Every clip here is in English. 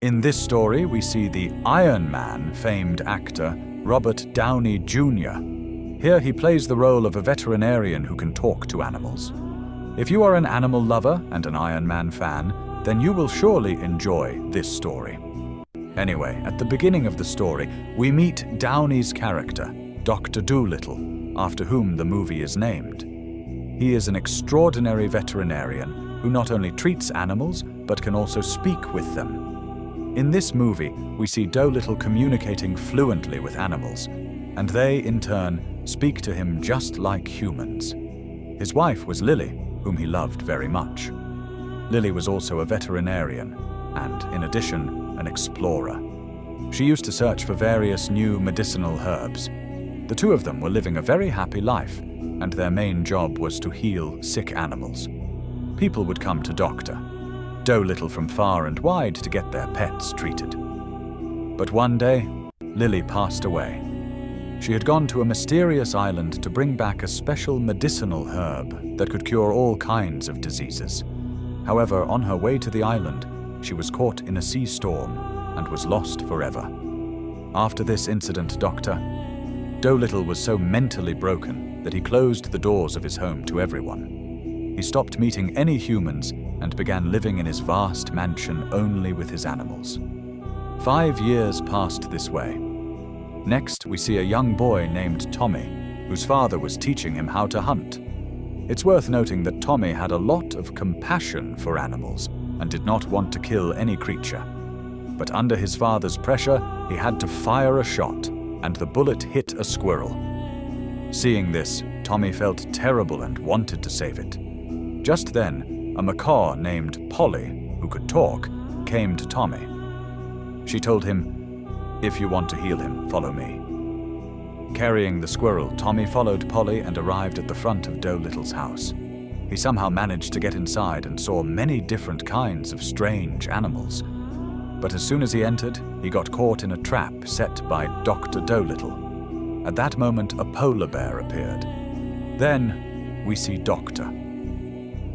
In this story, we see the Iron Man famed actor Robert Downey Jr. Here he plays the role of a veterinarian who can talk to animals. If you are an animal lover and an Iron Man fan, then you will surely enjoy this story. Anyway, at the beginning of the story, we meet Downey's character, Dr. Dolittle, after whom the movie is named. He is an extraordinary veterinarian who not only treats animals, but can also speak with them. In this movie, we see Dolittle communicating fluently with animals, and they, in turn, speak to him just like humans. His wife was Lily, whom he loved very much. Lily was also a veterinarian, and, in addition, an explorer. She used to search for various new medicinal herbs. The two of them were living a very happy life, and their main job was to heal sick animals. People would come to Dr. Dolittle from far and wide to get their pets treated. But one day, Lily passed away. She had gone to a mysterious island to bring back a special medicinal herb that could cure all kinds of diseases. However, on her way to the island, she was caught in a sea storm and was lost forever. After this incident, Dr. Dolittle was so mentally broken that he closed the doors of his home to everyone. He stopped meeting any humans and began living in his vast mansion only with his animals. 5 years passed this way. Next, we see a young boy named Tommy, whose father was teaching him how to hunt. It's worth noting that Tommy had a lot of compassion for animals and did not want to kill any creature. But under his father's pressure, he had to fire a shot, and the bullet hit a squirrel. Seeing this, Tommy felt terrible and wanted to save it. Just then, a macaw named Polly, who could talk, came to Tommy. She told him, "If you want to heal him, follow me." Carrying the squirrel, Tommy followed Polly and arrived at the front of Dolittle's house. He somehow managed to get inside and saw many different kinds of strange animals. But as soon as he entered, he got caught in a trap set by Dr. Dolittle. At that moment, a polar bear appeared. Then, we see Dr.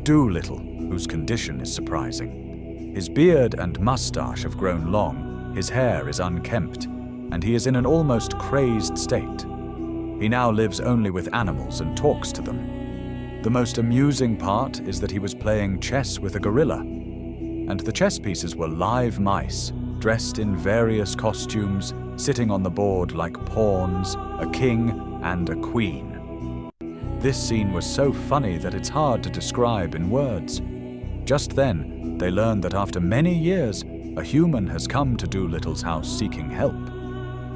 Dolittle, whose condition is surprising. His beard and mustache have grown long, his hair is unkempt, and he is in an almost crazed state. He now lives only with animals and talks to them. The most amusing part is that he was playing chess with a gorilla, and the chess pieces were live mice, dressed in various costumes, sitting on the board like pawns, a king and a queen. This scene was so funny that it's hard to describe in words. Just then, they learn that after many years, a human has come to Dolittle's house seeking help.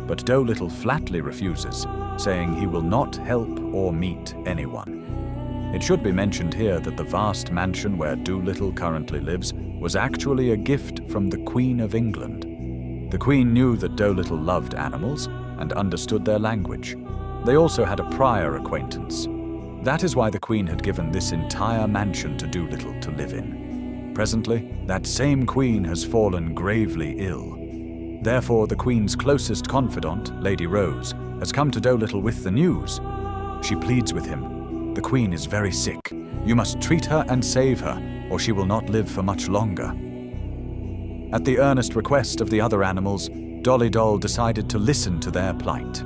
But Dolittle flatly refuses, saying he will not help or meet anyone. It should be mentioned here that the vast mansion where Dolittle currently lives was actually a gift from the Queen of England. The Queen knew that Dolittle loved animals and understood their language. They also had a prior acquaintance. That is why the Queen had given this entire mansion to Dolittle to live in. Presently, that same Queen has fallen gravely ill. Therefore, the Queen's closest confidant, Lady Rose, has come to Dolittle with the news. She pleads with him, "The Queen is very sick. You must treat her and save her, or she will not live for much longer." At the earnest request of the other animals, Dolly Doll decided to listen to their plight.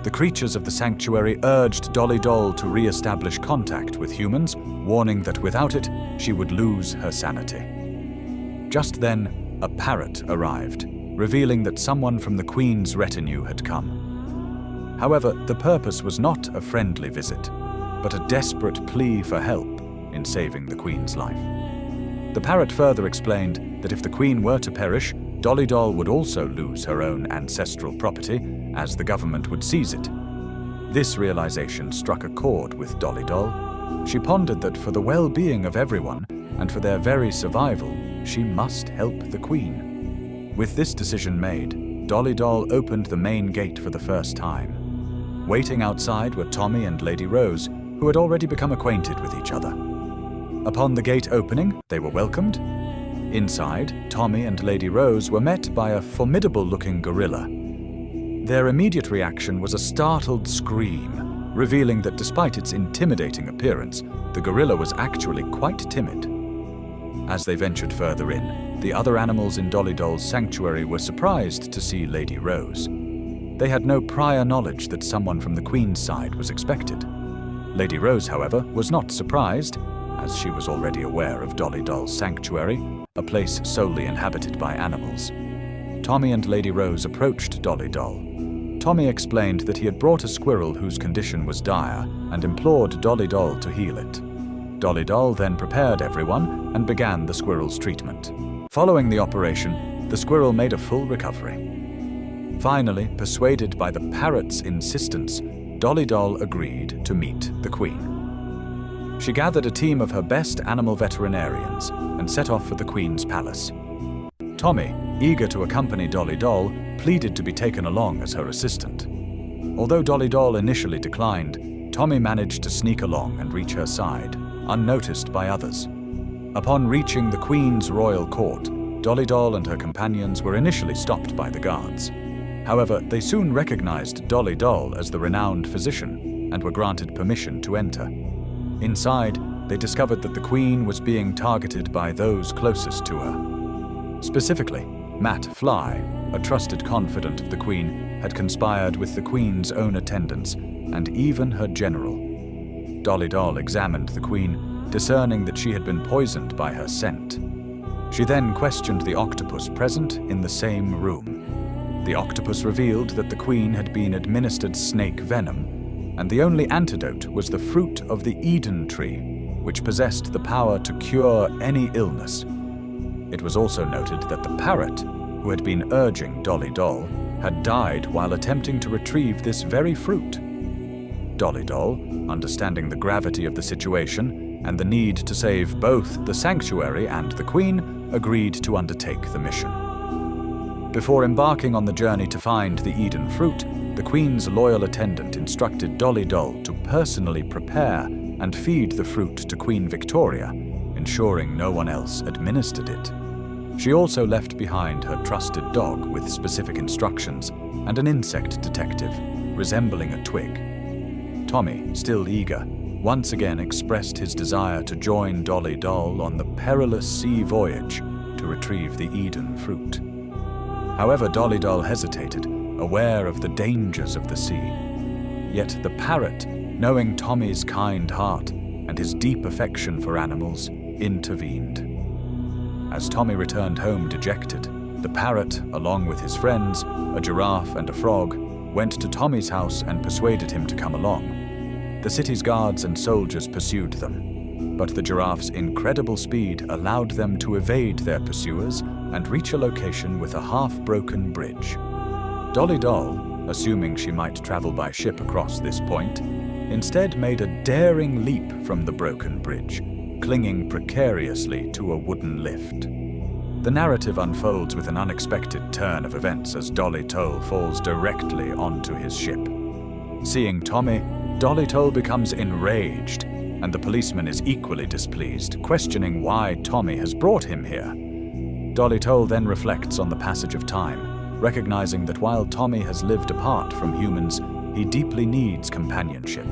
The creatures of the sanctuary urged Dolly Doll to re-establish contact with humans, warning that without it, she would lose her sanity. Just then, a parrot arrived, revealing that someone from the Queen's retinue had come. However, the purpose was not a friendly visit, but a desperate plea for help in saving the Queen's life. The parrot further explained that if the Queen were to perish, Dolly Doll would also lose her own ancestral property, as the government would seize it. This realization struck a chord with Dolly Doll. She pondered that for the well-being of everyone, and for their very survival, she must help the Queen. With this decision made, Dolly Doll opened the main gate for the first time. Waiting outside were Tommy and Lady Rose, who had already become acquainted with each other. Upon the gate opening, they were welcomed. Inside, Tommy and Lady Rose were met by a formidable-looking gorilla. Their immediate reaction was a startled scream, revealing that despite its intimidating appearance, the gorilla was actually quite timid. As they ventured further in, the other animals in Dolly Doll's sanctuary were surprised to see Lady Rose. They had no prior knowledge that someone from the Queen's side was expected. Lady Rose, however, was not surprised, as she was already aware of Dolly Doll's sanctuary, a place solely inhabited by animals. Tommy and Lady Rose approached Dolly Doll. Tommy explained that he had brought a squirrel whose condition was dire and implored Dolly Doll to heal it. Dolly Doll then prepared everyone and began the squirrel's treatment. Following the operation, the squirrel made a full recovery. Finally, persuaded by the parrot's insistence, Dolly Doll agreed to meet the Queen. She gathered a team of her best animal veterinarians and set off for the Queen's palace. Tommy, eager to accompany Dolly Doll, pleaded to be taken along as her assistant. Although Dolly Doll initially declined, Tommy managed to sneak along and reach her side, unnoticed by others. Upon reaching the Queen's royal court, Dolly Doll and her companions were initially stopped by the guards. However, they soon recognized Dolly Doll as the renowned physician and were granted permission to enter. Inside, they discovered that the Queen was being targeted by those closest to her. Specifically, Matt Fly, a trusted confidant of the Queen, had conspired with the Queen's own attendants and even her general. Dolly Doll examined the Queen, discerning that she had been poisoned by her scent. She then questioned the octopus present in the same room. The octopus revealed that the Queen had been administered snake venom, and the only antidote was the fruit of the Eden tree, which possessed the power to cure any illness. It was also noted that the parrot, who had been urging Dolly Doll, had died while attempting to retrieve this very fruit. Dolly Doll, understanding the gravity of the situation and the need to save both the sanctuary and the Queen, agreed to undertake the mission. Before embarking on the journey to find the Eden fruit, the Queen's loyal attendant instructed Dolly Doll to personally prepare and feed the fruit to Queen Victoria, ensuring no one else administered it. She also left behind her trusted dog with specific instructions and an insect detective, resembling a twig. Tommy, still eager, once again expressed his desire to join Dolly Doll on the perilous sea voyage to retrieve the Eden fruit. However, Dolly Doll hesitated, aware of the dangers of the sea. Yet the parrot, knowing Tommy's kind heart and his deep affection for animals, intervened. As Tommy returned home dejected, the parrot, along with his friends, a giraffe and a frog, went to Tommy's house and persuaded him to come along. The city's guards and soldiers pursued them, but the giraffe's incredible speed allowed them to evade their pursuers and reach a location with a half-broken bridge. Dolly Doll, assuming she might travel by ship across this point, instead made a daring leap from the broken bridge, clinging precariously to a wooden lift. The narrative unfolds with an unexpected turn of events as Dolly Doll falls directly onto his ship. Seeing Tommy, Dolly Doll becomes enraged, and the policeman is equally displeased, questioning why Tommy has brought him here. Dolly Doll then reflects on the passage of time, recognizing that while Tommy has lived apart from humans, he deeply needs companionship.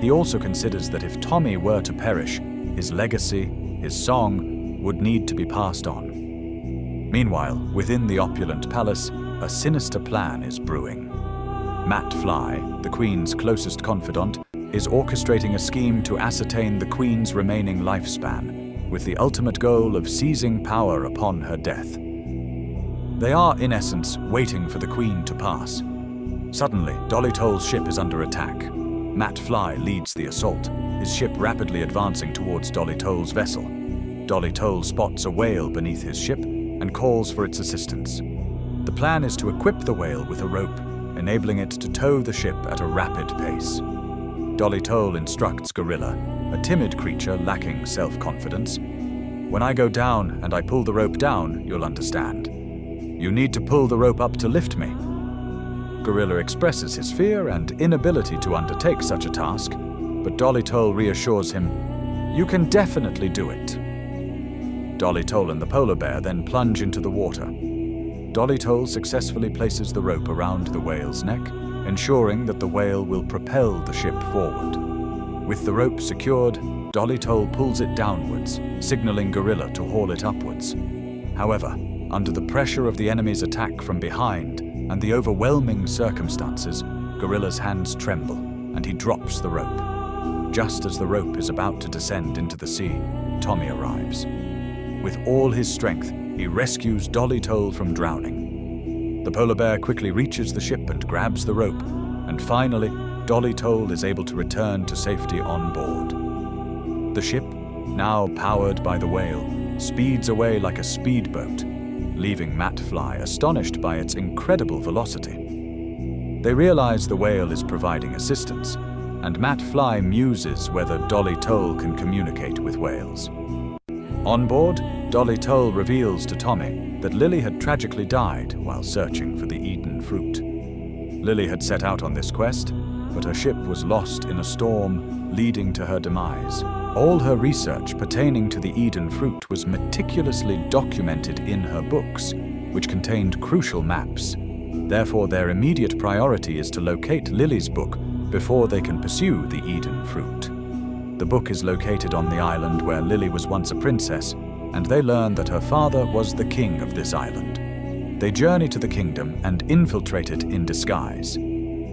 He also considers that if Tommy were to perish, his legacy, his song, would need to be passed on. Meanwhile, within the opulent palace, a sinister plan is brewing. Matt Fly, the Queen's closest confidant, is orchestrating a scheme to ascertain the Queen's remaining lifespan, with the ultimate goal of seizing power upon her death. They are, in essence, waiting for the Queen to pass. Suddenly, Dolly Doll's ship is under attack. Matt Fly leads the assault, his ship rapidly advancing towards Dolly Doll's vessel. Dolly Doll spots a whale beneath his ship and calls for its assistance. The plan is to equip the whale with a rope, enabling it to tow the ship at a rapid pace. Dolly Doll instructs Gorilla, a timid creature lacking self-confidence. "When I go down and I pull the rope down, you'll understand. You need to pull the rope up to lift me." Gorilla expresses his fear and inability to undertake such a task, but Dolly Doll reassures him, "You can definitely do it." Dolly Doll and the polar bear then plunge into the water. Dolly Doll successfully places the rope around the whale's neck, ensuring that the whale will propel the ship forward. With the rope secured, Dolly Toll pulls it downwards, signaling Gorilla to haul it upwards. However, under the pressure of the enemy's attack from behind and the overwhelming circumstances, Gorilla's hands tremble and he drops the rope. Just as the rope is about to descend into the sea, Tommy arrives. With all his strength, he rescues Dolly Toll from drowning. The polar bear quickly reaches the ship and grabs the rope, and finally, Dolly Toll is able to return to safety on board. The ship, now powered by the whale, speeds away like a speedboat, leaving Matt Fly astonished by its incredible velocity. They realize the whale is providing assistance, and Matt Fly muses whether Dolly Toll can communicate with whales. On board, Dolly Toll reveals to Tommy that Lily had tragically died while searching for the Eden fruit. Lily had set out on this quest, but her ship was lost in a storm, leading to her demise. All her research pertaining to the Eden fruit was meticulously documented in her books, which contained crucial maps. Therefore, their immediate priority is to locate Lily's book before they can pursue the Eden fruit. The book is located on the island where Lily was once a princess, and they learn that her father was the king of this island. They journey to the kingdom and infiltrate it in disguise.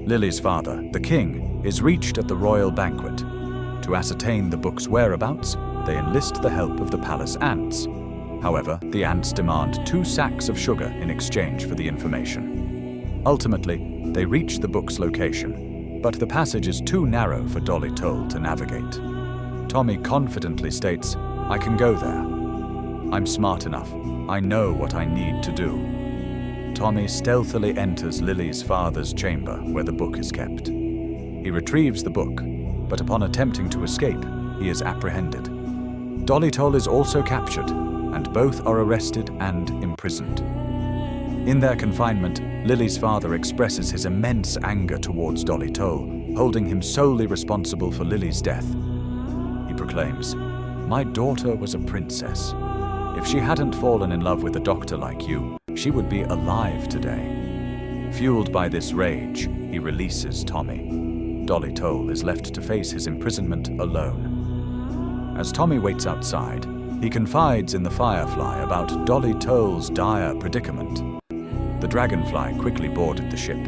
Lily's father, the king, is reached at the royal banquet. To ascertain the book's whereabouts, they enlist the help of the palace ants. However, the ants demand 2 sacks of sugar in exchange for the information. Ultimately, they reach the book's location, but the passage is too narrow for Dolly Toll to navigate. Tommy confidently states, "I can go there. I'm smart enough. I know what I need to do." Tommy stealthily enters Lily's father's chamber where the book is kept. He retrieves the book, but upon attempting to escape, he is apprehended. Dolly Toll is also captured, and both are arrested and imprisoned. In their confinement, Lily's father expresses his immense anger towards Dolly Toll, holding him solely responsible for Lily's death. He proclaims, "My daughter was a princess. If she hadn't fallen in love with a doctor like you, she would be alive today." Fueled by this rage, he releases Tommy. Dolly Toll is left to face his imprisonment alone. As Tommy waits outside, he confides in the Firefly about Dolly Toll's dire predicament. The Dragonfly quickly boarded the ship.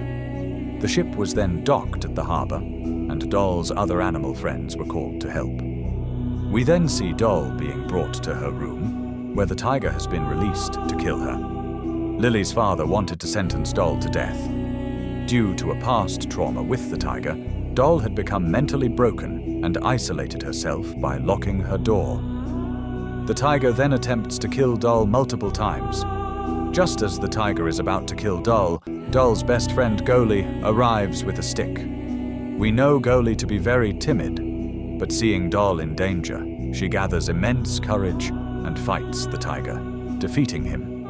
The ship was then docked at the harbor, and Doll's other animal friends were called to help. We then see Doll being brought to her room, where the tiger has been released to kill her. Lily's father wanted to sentence Doll to death. Due to a past trauma with the tiger, Doll had become mentally broken and isolated herself by locking her door. The tiger then attempts to kill Doll multiple times. Just as the tiger is about to kill Doll, Doll's best friend Goalie arrives with a stick. We know Goalie to be very timid, but seeing Doll in danger, she gathers immense courage and fights the tiger, defeating him.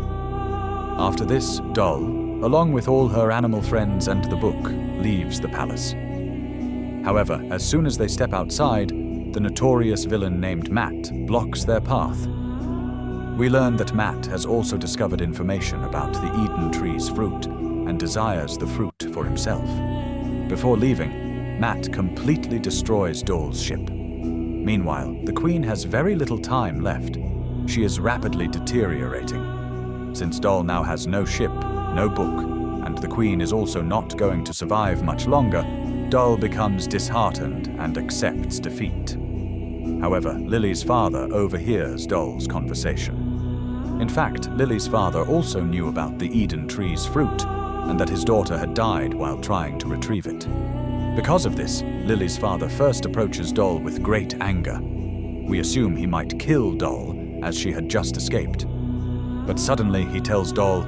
After this, Doll, along with all her animal friends and the book, leaves the palace. However, as soon as they step outside, the notorious villain named Matt blocks their path. We learn that Matt has also discovered information about the Eden tree's fruit and desires the fruit for himself. Before leaving, Matt completely destroys Doll's ship. Meanwhile, the Queen has very little time left. She is rapidly deteriorating. Since Doll now has no ship, no book, and the Queen is also not going to survive much longer, Doll becomes disheartened and accepts defeat. However, Lily's father overhears Doll's conversation. In fact, Lily's father also knew about the Eden tree's fruit and that his daughter had died while trying to retrieve it. Because of this, Lily's father first approaches Doll with great anger. We assume he might kill Doll as she had just escaped. But suddenly he tells Doll,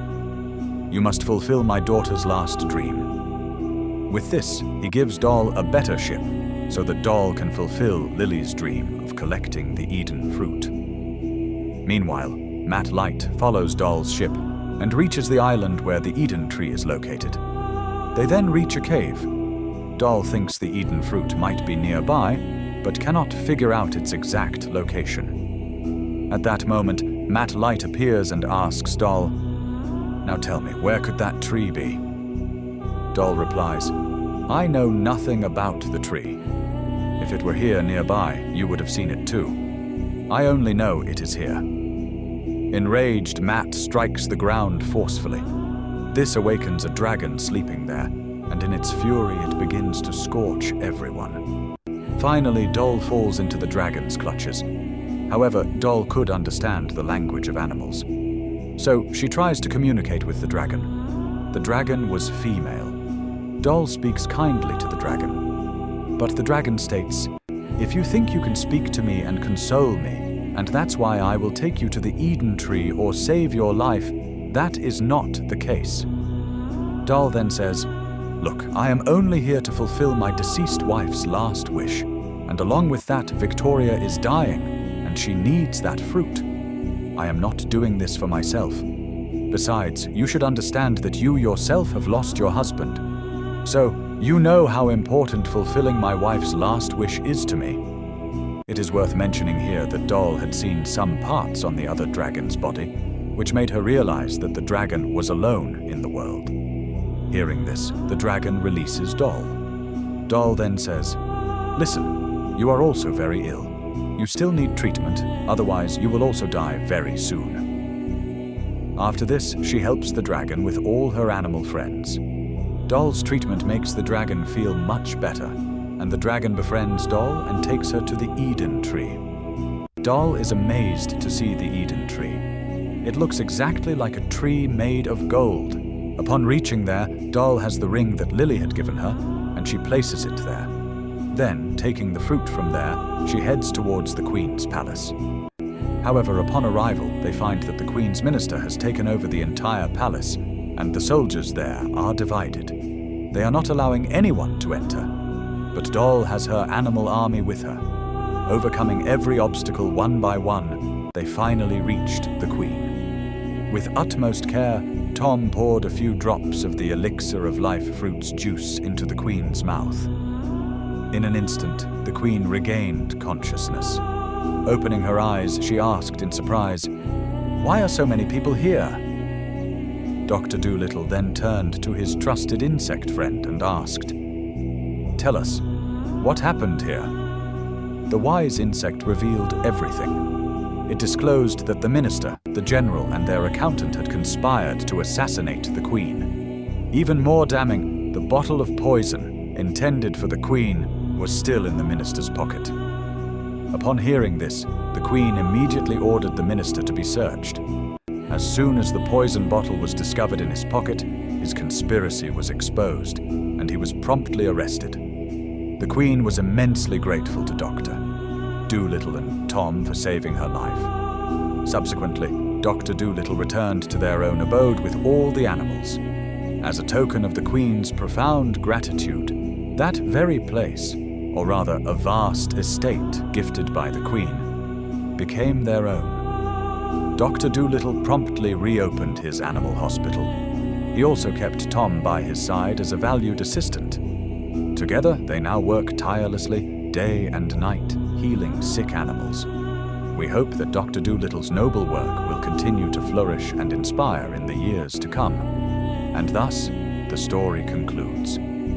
"You must fulfill my daughter's last dream." With this, he gives Doll a better ship, so that Doll can fulfill Lily's dream of collecting the Eden fruit. Meanwhile, Matt Light follows Doll's ship and reaches the island where the Eden tree is located. They then reach a cave. Doll thinks the Eden fruit might be nearby, but cannot figure out its exact location. At that moment, Matt Light appears and asks Doll, "Now tell me, where could that tree be?" Doll replies, "I know nothing about the tree. If If it were here nearby, you would have seen it too. I only know it is here. Enraged, Matt strikes the ground forcefully. This awakens a dragon sleeping there, and in its fury it begins to scorch everyone. Finally, Doll falls into the dragon's clutches. However, Doll could understand the language of animals. So she tries to communicate with the dragon. The dragon was female. Doll speaks kindly to the dragon. But the dragon states, "If you think you can speak to me and console me, and that's why I will take you to the Eden tree or save your life, that is not the case." Doll then says, "Look, I am only here to fulfill my deceased wife's last wish, and along with that, Victoria is dying, and she needs that fruit. I am not doing this for myself. Besides, you should understand that you yourself have lost your husband. So, you know how important fulfilling my wife's last wish is to me." It is worth mentioning here that Doll had seen some parts on the other dragon's body, which made her realize that the dragon was alone in the world. Hearing this, the dragon releases Doll. Doll then says, "Listen, you are also very ill. You still need treatment, otherwise you will also die very soon." After this, she helps the dragon with all her animal friends. Doll's treatment makes the dragon feel much better, and the dragon befriends Doll and takes her to the Eden tree. Doll is amazed to see the Eden tree. It looks exactly like a tree made of gold. Upon reaching there, Doll has the ring that Lily had given her, and she places it there. Then, taking the fruit from there, she heads towards the Queen's palace. However, upon arrival, they find that the Queen's minister has taken over the entire palace, and the soldiers there are divided. They are not allowing anyone to enter. But Doll has her animal army with her. Overcoming every obstacle one by one, they finally reached the Queen. With utmost care, Tom poured a few drops of the elixir of life fruit's juice into the Queen's mouth. In an instant, the Queen regained consciousness. Opening her eyes, she asked in surprise, "Why are so many people here?" Dr. Dolittle then turned to his trusted insect friend and asked, "Tell us, what happened here?" The wise insect revealed everything. It disclosed that the minister, the general, and their accountant had conspired to assassinate the Queen. Even more damning, the bottle of poison, intended for the Queen, was still in the minister's pocket. Upon hearing this, the Queen immediately ordered the minister to be searched. As soon as the poison bottle was discovered in his pocket, his conspiracy was exposed, and he was promptly arrested. The Queen was immensely grateful to Dr. Dolittle and Tom for saving her life. Subsequently, Dr. Dolittle returned to their own abode with all the animals. As a token of the Queen's profound gratitude, that very place, or rather a vast estate gifted by the Queen, became their own. Dr. Dolittle promptly reopened his animal hospital. He also kept Tom by his side as a valued assistant. Together, they now work tirelessly, day and night, healing sick animals. We hope that Dr. Dolittle's noble work will continue to flourish and inspire in the years to come. And thus, the story concludes.